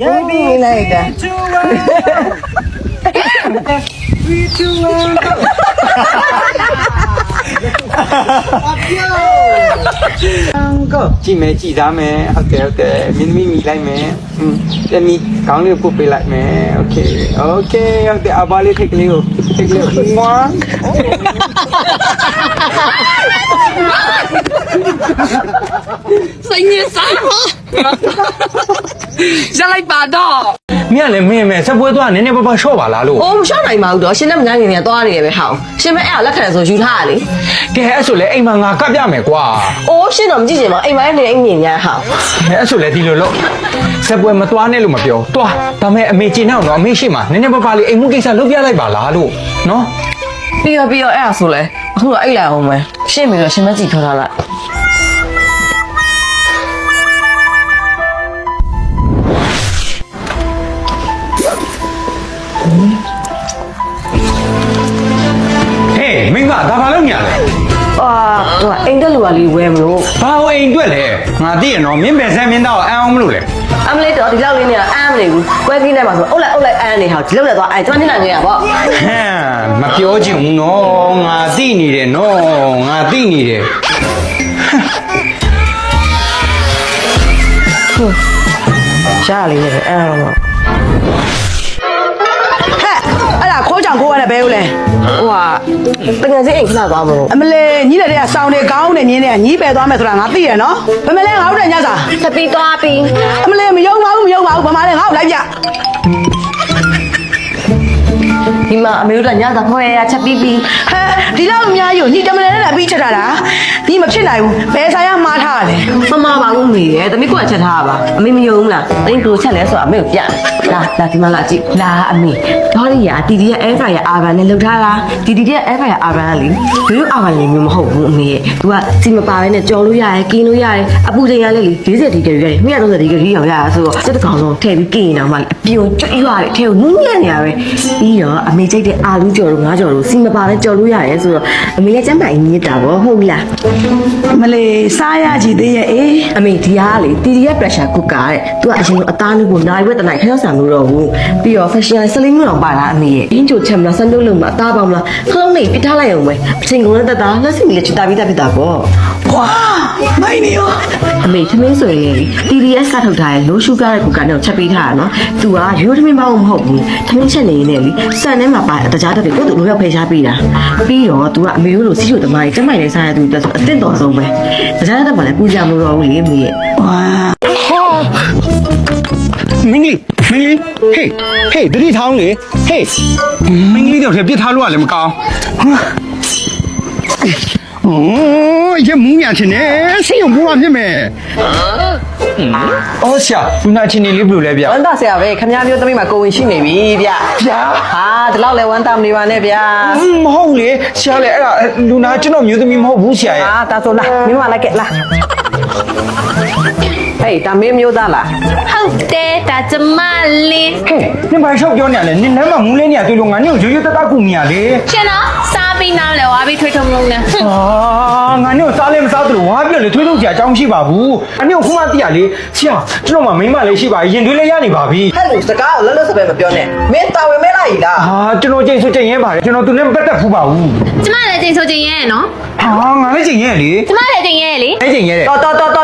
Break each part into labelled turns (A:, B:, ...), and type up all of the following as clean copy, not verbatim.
A: Baby like that.
B: Go. Chị mẹ chị ra mẹ. Ok. Mình lại mẹ. Để mình cáo liều phụ lại mẹ. Ok. À ba liều take liều. Ngoan.
C: Sinh như sao hả? Ra lại bà đó.
D: Mẹ lại mẹ sắp bữa toán nên bà show bà là luôn.
A: Ôm sao này mà đó, xin năm ngàn nghìn toa này về hậu. Xin mấy ảo lắc cái rồi chú tha đi.
D: Cái hết rồi anh mà ngà cắp ra mẹ quá.
A: Ô xin làm gì mà em này anh nhìn nhà hậu.
D: Hết rồi đi luôn. Sắp bữa mà toán này luôn mà biểu. Toán, ta mẹ chỉ nào nó mẹ xem mà nên bà lại anh muốn cái sao lúc ra lại bà là luôn. Nó.
A: Bây giờ ảo rồi đấy. Không phải anh là không mày. Xin mình là xin mấy gì thôi là.
D: Hey, mình bảo ta vào lúc nhà này.
A: Anh đã lùa lì quen rồi.
D: Bao anh tuổi lệ. Ngà tí nó miếng bè xe miếng đào ăn không luôn lệ.
A: Em lấy đó thì lâu đi nè, em này quen cái này mà ôi lại ăn này hả? Chỉ lâu là ai cho nên là người à bỏ.
D: Ha, mà biểu情nó ngà tí nì đấy nó ngà tí nì đấy.
A: Sao lại vậy em mà.
E: အဲ့ဒါခိုးကြောင်ခိုးရတဲ့ဘဲဦးလဲ
A: Wow, từng ngày dễ ảnh là vào mà.
E: အမလေးညီးတဲ့ကစောင်းနေကောင်းနေညင်းနေညီးပယ်သွားမယ်ဆိုတာငါသိရနော်ဘယ်မလဲငါတို့တဲ့ညစာ
A: Thật pi toa pi.
E: အမလေးမယုံပါဘူးဘာမှလဲငါ့ကိုလိုက်ပြ
A: Thì mà mấy đứa nhá thật thôi à, chắc pi pi.
E: ဟဲဒီလောက်အများကြီးညီတမလဲနဲ့လာပြီးချက်ထားတာဒီမဖြစ်နိုင်ဘူးဘယ်ဆိုင်ရမှားထားတယ်
A: Mama bảo không mì ấy, tao mới qua chặt hà bà. Mình mới dùng là, tao cứ chặt lẽ sợ mấy cái là thì mà là chị là mì. Đó đi à, tí em phải à bà nên lâu ra là, tí em phải à bà lý. Nếu à bà liền mà hậu bụng mì, tôi à, xin mà bà này cho lui dài, kia lui dài, à bu dây lên lý, cái gì thì cái gì, mấy đâu thì cái gì ở nhà rồi, sẽ được còn rồi, theo cái kỳ nào mà biểu chơi hoài theo nướng lên nhà vậy. Đi đó, à mì chơi để à lui rồi ngã rồi, xin mà bà này cho lui dài rồi, mì lấy chấm mày như tao không là.
E: မလေးစားရကြည့်သေးရဲ့အေး
A: အမေဒီဟာလေတီတီရဲ့ pressure cooker တဲ့သူကအရင်ကအသားလေးကိုနိုင်ဝက်တနိုင်ခရောက်ဆံလို့တော့ဘူးပြီးတော့ fashion စလင်းမျိုးတော့ပါလားအမေရဲ့အင်းချိုချက်မလားစမ်းလုပ်လို့မအသားပေါင်းလားခလုံးလေးပြထားလိုက်အောင်ပဲအချိန်ကုန်တဲ့တက်တာလက်စီမီလေးချတာပြီးတာဖြစ်တာပေါ့
E: ဝါမိုင်းနေရော
A: အမေသမင်းဆိုရင် TDS ကထုတ်ထားတဲ့ low sugar တဲ့ cooker နဲ့ချက်ပေးထားတာနော်သူကရိုးသမင်းပေါင်းမဟုတ်ဘူးသမင်းချက်နေနေလေစံထဲမှာပါတကြားတက်တွေကိုသူ့လိုရောက်ဖေးရှားပေးတာပြီးတော့သူကအမေတို့လိုစီချိုတမိုင်းကျမိုင်လေးစားရသူတက်ဆိုအသင့်တော်ဆုံးပဲတကြားတက်ပါလေပူကြမလို့တော့ဘူးလေအမေရဲ့
E: ဝါ
D: Hey, đứa đi thao này. Hey, mình đi đâu thì biết thao luôn làm cao. Ôi, cái mũ nhà thế này, sao không mua thế mẹ? Ôi sao, chúng ta chỉ nên lấy bự lại bây giờ.
A: ဝန်တာဆရာပဲခင်ဗျားမျိုးသမီးမှာကိုဝင်ရှိနေပြီဗျ
D: ဗျာ
A: ဟာဒီလောက်လဲဝန်တာမနေပါနဲ့ဗျာ
D: မဟုတ်လေဆရာလေအဲ့ဒါလူနာကျွန်တော်မျိုးသမီးမဟုတ်ဘူးဆရာရဲ့
A: ဟာတာဆိုလားမင်းမလိုက်ခဲ့လားဟေးတာမင်းမျိုးသားလား
C: ဟုတ်တယ်ဒါကျမလေး
D: ဟဲ့နင်ဘာရှောက်ပြောနေရလဲနင်လမ်းမှာမူးလေးနေရတွေ့လို့ငါနင့်ကိုရိုးရိုးတတကူနေရလေ
C: ရှင်နော်စားပြီးနားလဲဝါပြီးထွေးထုံလုံးနဲ့
D: အာငါနင့်ကိုစားလဲမစားသလိုဝါပြက်လေထွေးထုတ်ကြအကြောင်းရှိပါဘူးအနင့်ကိုခုမှသိရလေဆရာကျွန်တော်မှမိန်းမလေးရှိပါရင်တွေးလေးရနေပါပြီ
A: ဟဲ့လူစကားကိုလွတ်လွတ်စပယ်မပြောနဲ့မင်းတာဝန်မဲလိုက်လား
D: ဟာကျွန်တော်ချိန်ဆိုချိန်ရဲပါတယ်ကျွန်တော်သူနဲ့မပတ်သက်ဘူးပါဘူး
C: ကျမလည်းချိန်ဆိုချိန်ရဲနော်
D: ဟာငါလည်းချိန်ရဲလေ
C: ကျမလည်းချိန်ရဲလေ
D: အဲ့ချိန်ရဲတယ်
A: တော်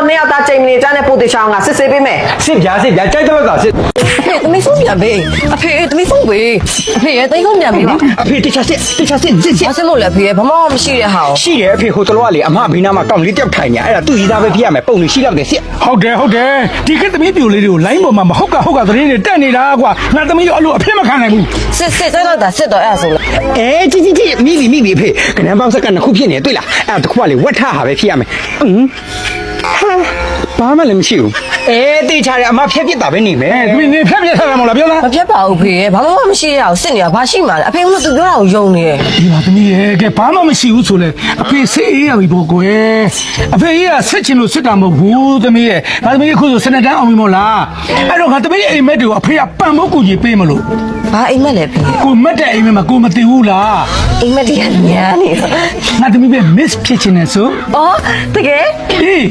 A: နှစ်ယောက်သားချိန်မနေကြတဲ့ပိုတေချောင်းကစစ်ဆေးပေးမယ်
D: စစ်ပြားကြိုက်တဲ့ဘက်ကစစ်
A: အဖေသမီးဆုံးပြန်ပေးအဖေသမီးဆုံးပေးအဖေရဲ့တိတ်ဆုံးပြန်ပေးပါ
D: အဖေတခြားစစ်စစ်
A: ဘာစလို့လဲဖေဘာမှမရှိတဲ့ဟာ
D: ရှိတယ်အဖေဟိုတလောကလေအမဘေးနားမှာကောင်းလေးတက်ထိုင်နေအဲ့ဒါသူ့ရီသားပဲပြရမယ်ပုံလေးရှိတော့တယ်စစ်
F: ဟုတ်တယ်ဒီကသမီးပြိုလေးတွေကိုလိုင်းပေါ်မှာမဟုတ်ကသတင်းတွေတက်နေတာကွာငါသမီးရောအဲ့လိုအဖြစ်မခံနိုင်ဘူး
A: စစ်တော့တာစစ်တော့အဲ့ဆိုလဲ
D: ကြည့်မိပြီဖေကနန်းပေါင်းစက်ကနှစ်ခုဖြစ်နေတွေ့လားအဲ့ဒါတစ်ခုကလေဝက်ထဟာပဲဖြစ်ရမယ်ဘာမှလည်းမရှိဘူးတေချာတယ်အမဖြက်ပြစ်တာပဲနေမယ်
F: သမီးနေဖက်ပြထားတာမဟုတ်လားပြောလား
A: မဖြတ်ပါဘူးဖေဘာမှမရှိရအောင်စစ်နေတာဘာရှိမှလဲအဖေကသူပြောတာကိုယုံနေတယ်
F: ဒီမှာသမီးရဲ့ကဲဘာမှမရှိဘူးဆိုလေအဖေစိတ်အေးရပြီပေါ့ကွယ်အဖေကြီးကဆက်ချင်လို့စစ်တာမဟုတ်ဘူးသမီးရဲ့ငါသမီးခုဆိုစနေတန်းအောင်ပြီမို့လားအဲ့တော့ငါသမီးအိမ်မက်တွေကိုအဖေကပံ့ဖို့ကူညီပေးမလို့
A: ဘာအိမ်မက်လဲဖေ
F: ကိုမက်တဲ့အိမ်မက်မှာကိုမသိဘူးလား
A: အိမ်မက်တွေကညာနေ
F: ငါသမီးပဲ miss ဖြစ်ချင်တယ်ဆို
A: အော်တကယ်
F: အေး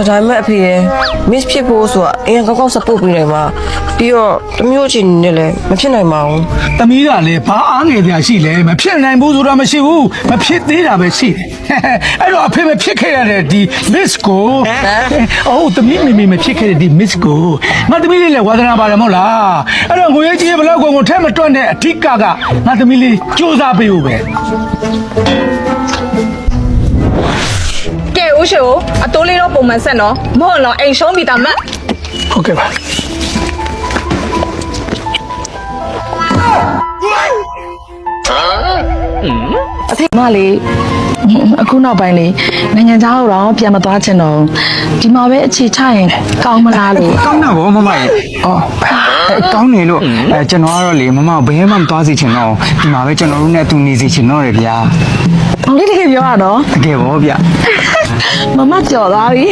A: ဒါပေမဲ့အဖေရမ miss ဖြစ်ဖို့ဆိုတာအရင်ကောက်ကောက် support ပေးတယ်မှာပြီးတော့တမျိုးချင်းနဲ့လည်းမဖြစ်နိုင်ပါဘူး
F: သမီးကလည်းဘာအားငယ်ပြရှိလဲမဖြစ်နိုင်ဘူးဆိုတာမရှိဘူးမဖြစ်သေးတာပဲရှိတယ်အဲ့တော့အဖေမဖြစ်ခဲ့ရတဲ့ဒီ miss ကိုအော်သမီးမိမဖြစ်ခဲ့တဲ့ဒီ miss ကိုငါသမီးလေးလည်းဝါသနာပါတယ်မဟုတ်လားအဲ့တော့ငွေကြီးဘလောက်ကိုထဲမတွက်တဲ့အထက်ကငါသမီးလေးစူးစမ်းပေးဖို့ပဲ
C: ကဲဦးရှိုအတိုးလေးတော့ပုံမှန်ဆက်နော်မဟုတ်တော့အိမ်ရှုံးပြီးတာမတ်
F: ဟုတ်ကဲ့ပါ
E: အဖေမလေးအခုနောက်ပိုင်းလေးနိုင်ငံသားတော့ပြန်မသွားချင်တော့ဒီမှာပဲအခြေချရင်ကောင်းမလားလို့
D: ကောင်းတာဗောမမရဲ့အော်ကောင်းနေလို့ကျွန်တော်ကတော့လေမမဘယ်မှမသွားစေချင်တော့ဒီမှာပဲကျွန်တော်တို့နဲ့အတူနေစေချင်တော့တယ်ဗျာ
E: ဘာလို့တကယ်ပြောရတော့
D: တကယ်ဗောဗျာ
E: မမကြော်သွားပြီ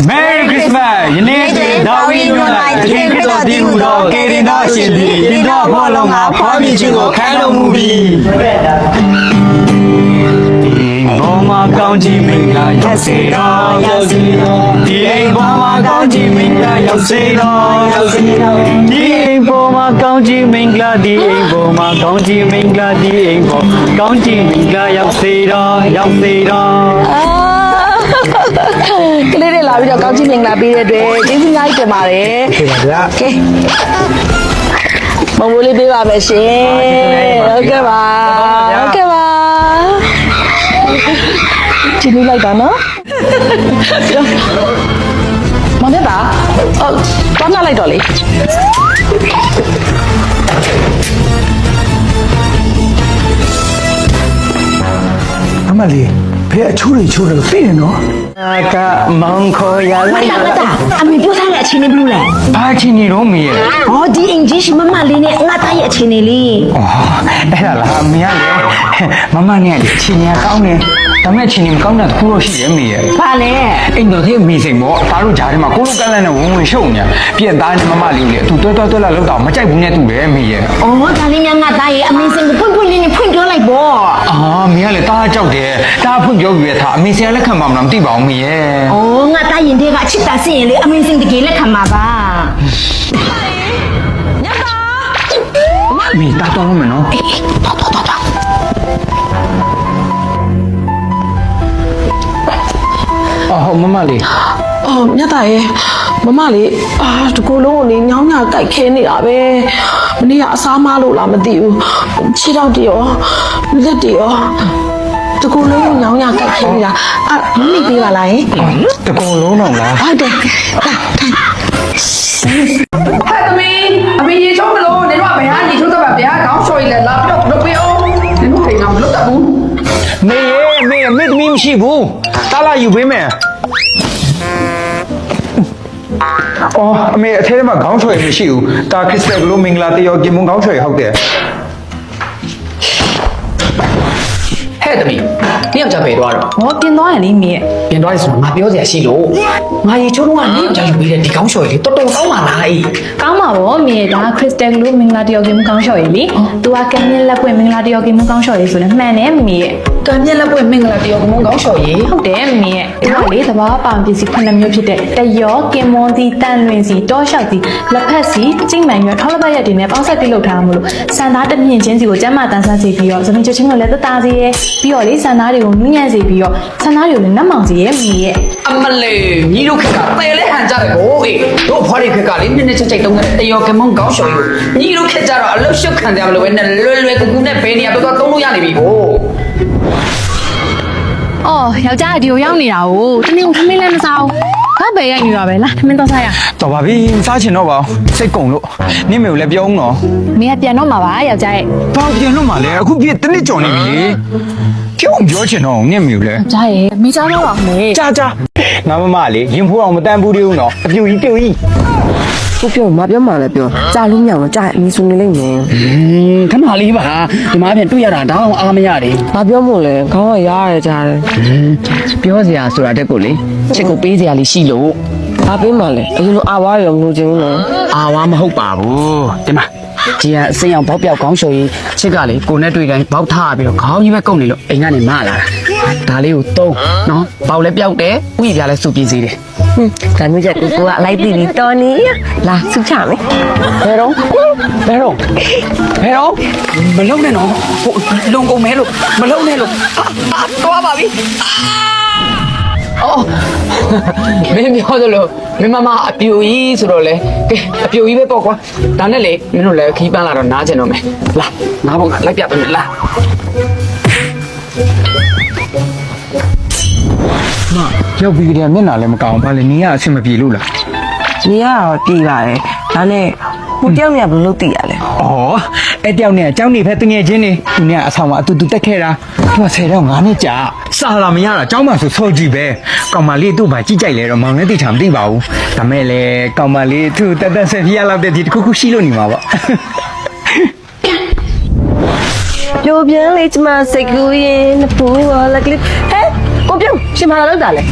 D: Merry Christmas ယနေ့ဒါဝီညွန်လိုက်တည်ဖြစ်တော်တည်ဟူသောကေရင်တော်ရှင်သည်ဒီတော့ဘောလုံးကဖွားမြင်ခြင်းကိုခံတော်မူပြီးဘောမကောင်းကြီးမင်္ဂလာရောက်စေတော်ရောက်စေတော်ဒီအိမ်ဘောမကောင်းကြီးမင်္ဂလာရောက်စေတော်ရောက်စေတော်ဒီအိမ်ဘောမကောင်းကြီးမင်္ဂလာဒီအိမ်ဘောမကောင်းကြီးမင်္ဂလာဒီအိမ်ဘောကောင်းကြီးမင်္ဂလာရောက်စေတော်ရောက်စေတော်
E: ကလေးတွေလာပြီးတော့ကောင်းချီးမင်္ဂလာပေးတဲ့အတွက်ကျေးဇူးများကြီးတင်ပါတယ်
F: ဟုတ်ပါဗျာ
E: ကဲမမိုးလေးပေးပါမယ်ရှင်ဟုတ်ကဲ့ပါဟုတ်ကဲ့ပါကျေးဇူးလိုက်ပါနော်မနေ့ကတောင်းလာလိုက်တော့လေ
F: အမလေးဖေအချိုးတွေချိုးတယ်သိတယ်နော်
D: ကမောင်ခေါ်ရလိုက်
G: အမေပြောထားတဲ့အချိန်လေးဘလို့လဲ
D: ဘာချင်းနေတော့မေးရ
G: ။ဟောဒီအင်ဂျီရှမမလေးနဲ့ငါသားရဲ့အချိန်လေးလေး
D: อ๋อအဲ့ဒါလားမေရလေမမနဲ့ချင်းရကောင်းတယ်ဒါမဲ့ချင်းမကောင်းတာတခုတော့ရှိတယ်မေရ
G: ။ဘာလဲ
D: အိမ်တော်သေးမေစိန်ပေါ့သားတို့ဂျားထဲမှာကိုလိုကန့်လန့်နဲ့ဝင်ဝင်ရှုံနေပြက်သားနဲ့မမလေးလေသူတွဲတွဲလာလောက်တော့မကြိုက်ဘူးနဲ့တူတယ်မေရ
G: ။အော်ဒါလေးများငါသားရဲ့အမေစင်ကိုဖွင့်လေးနဲ့ဖွင့်ပြောလိုက်ပေါ့
D: အာမေရလေသားကြောက်တယ်တားဖွင့်ပြောပြီးရထားအမေစင်လက်ခံပါမလားမသိပါဘူးမေရ
G: ။အော်ငါသားရင်ထဲကအချစ်တာစင်ရင်လေအမေစင်တကယ်လက်ခံမှာပါ
D: မေတားတော့မယ်နော် အော်မမလေး
E: အော်မြတ်သားရဲ့မမလေးဒီကိုလုံးကိုလေညောင်းညကြိုက်ခဲနေတာပဲမနေ့ကအစားမလို့လားမသိဘူးခြေထောက်တရောလက်တရောဒီကိုလုံးကိုညောင်းညကြိုက်ခဲနေတာမမိပေးပါလားယင်
D: တကုံလုံးတော့လား
E: ဟုတ်တယ်
C: ဟဲ့သမီးအမေရေချုံးမလို့နင်တို့ကဘယ်ဟာရေချုံးတော့ဗျာခေါင်းလျှော်ရည်လည်းလာပြီးတော့လုပ်ပေးအောင်နင်တို့အိမ်ကမလုပ်တတ်ဘူး
D: မေရမေအမေသမီးမရှိဘူးတားလာယူပေးမယ်အော်အမေအထဲမှာခေါင်းချွေမရှိဘူးတာခရစ်စတယ်ကလိုမင်္ဂလာတရောကင်မွန်ခေါင်းချွေဟုတ်တယ်
C: ဟဲ့သမီးနင်ယောက်ျားပဲသွားတော့
E: ဟောပြင်သွားရလေမင်း
C: ပြင်သွားရဆိုတော့ငါပြောစရာရှိလို့ငါရေချုံးတော့ကနင်ယောက်ျားယူပေးတဲ့ဒီခေါင်းလျှော်ရည်လေးတော်တော်ကောင်းပါလားအေး
H: ကောင်းပါဗောမြေဒါခရစ်စတယ်ကလို့မင်္ဂလာတယောက်ကင်းမကောင်းလျှော်ရည်လေသူကကံမြက်လက်ပွင့်မင်္ဂလာတယောက်ကင်းမကောင်းလျှော်ရည်ဆိုလည်းမှန်တယ်မြေရဲ့
C: ကံပြက်လက်ပွင့်မင်္ဂလာတယောက်ကမုန်းကောင်းလျှော်ရည်
H: ဟုတ်တယ်မြေရဲ့သူကလေသဘာဝပေါင်ပစ္စည်း9မျိုးဖြစ်တဲ့တယောကင်မွန်စီတန်လွင်စီတောလျှောက်စီလက်ဖက်စီကျိတ်မှန်ရွက်ထောက်လက်ပတ်ရက်တွေနဲ့ပေါင်းဆက်ပြုလုပ်ထားမှာလို့စံသားတစ်မြင့်ချင်းစီကိုကျမ်းမာတန်းဆန်းစေပြီးတော့သမီးချွချင်းကိုလည်းတသားစေရဲပြီးတော့လေစံသားတွေကိုနူးညံ့စေပြီးတော့စံသားတွေကိုလည်းနတ်မောင်စေရဲမြေရဲ့
C: အမလေးညီတို့ခက်ကတဲလဲဟန်ကြတယ်ကိုအေးတို့ဖွားတွေခက်ကလေနည်းနည်းချိတ်ချိတ်တုံးတဲ့တယောကမုန်းကောင်းလျှော်ရည်ညီတို့ခက်ကြတော့အလုတ်ရှုပ်ခံကြမလို့ပဲနဲ့လွယ်ကူကူနဲ့ဘယ်နေရာတော့သုံးလို့ရနေပြီကို
H: အော်ယောက်ျားဒီကိုရောက်နေတာကိုတနေ့ကခမင်းလည်းမစားဘူးဘာပဲရိုက်နေတာပဲလားခမင်းတော့စားရ
D: တော်ပါပြီမစားချင်တော့ပါဘူးစိတ်ကုန်လို့နင့်မေကိုလည်းပြောအောင်နော်
H: မင်းကပြန်တော့မှာပါယောက်ျားရဲ့
D: ဘာပြန်လို့မှလဲအခုပြည့်တစ်နှစ်ကျော်နေပြီလေကျုံပြောချင်တော့နင့်မေကိုလည်း
H: ယောက်ျားရဲ့မိသားတော့ပါမယ်
D: ကြာကြာငါမမလေးရင်ဖိုးအောင်မတန်ဘူးသေးဘူးနော်အပြူကြီးပြုတ်ကြီး
A: ကိုပြောမပြောမှလည်းပြောကြာလို့မရအောင်ကြာအမေဆိုနေလိမ့်မယ်
C: ခဏလေးပါဒီမှာပြန်တွေ့ရတာတောင်းအားမရတယ်
A: ဘာပြောမို့လဲခေါင်းကရားရကြတယ်
C: ပြောစရာဆိုတာတက်ကိုလေချစ်ကိုပေးစရာလေးရှိလို့
A: ဘာပေးမှလဲအရင်လိုအာဝါရောမလို့ခြင်းဘူးနော်
C: အာဝါမဟုတ်ပါဘူးဒီမှာ ကြီးကစိတ်အောင်ဘောက်ပြောက်ခေါင်းလျှော်ရေးချစ်ကလေကိုနဲ့တွေ့တိုင်းဘောက်ထားပြီးတော့ခေါင်းကြီးပဲကုန်နေလို့အိမ်ကနေမလာတာဒါလေးကိုသုံးနော်ပေါက်လည်းပြောက်တယ်ဥယျာဉ်ပြလည်းစုပြင်းစေတယ်
A: ဒါမျိုးချက်ကိုကအလိုက်တီပြီးတော်နေလာစုချမယ်
C: ဘယ်တော့မလုံးနဲ့နော်ဟိုလုံကုန်မဲလို့မလုံးနဲ့လို့သွားပါပြီအော်မင်းပြောသလိုမင်းမအပြူကြီးဆိုတော့လေကဲအပြူကြီးပဲပေါ့ကွာဒါနဲ့လေမင်းတို့လည်းခီးပန်းလာတော့နားကျင်တော့မယ်လာနားပေါ့ကလိုက်ပြပေးမယ်လာ
B: ရောက်ပြီးကြတဲ့မျက်နှာလည်းမကောင်းဘာလဲနေရအဆင်မပြေလို့လား
A: နေရတော့ပြည်ပါတယ်ဒါနဲ့ကိုတယောက်နေဘယ်လိုသိရလဲ
B: ဩအဲ့တယောက်နဲ့အเจ้าနေဖက်တငယ်ချင်းနေသူနဲ့အဆောင်မှာအတူတူတက်ခဲ့တာသူက10တော့9နှစ်ကြာစာလာမရတာအเจ้าမှဆိုစောကြည့်ပဲကောင်မလေးသူ့ဘာကြည့်ကြိုက်လဲတော့မောင်လည်းသိချာမသိပါဘူးဒါမဲ့လေကောင်မလေးသူ့တက်ဆက်ပြရလောက်တဲ့ဒီတစ်ခုခုရှိလို့နေမှာပေါ့
A: ပြိုပြင်းလေးကျမစိတ်ကူးရင်ဖူးရောလက်ကလေးဟဲ့ကိုပြုံးရှင်မလာလောက်တာလဲ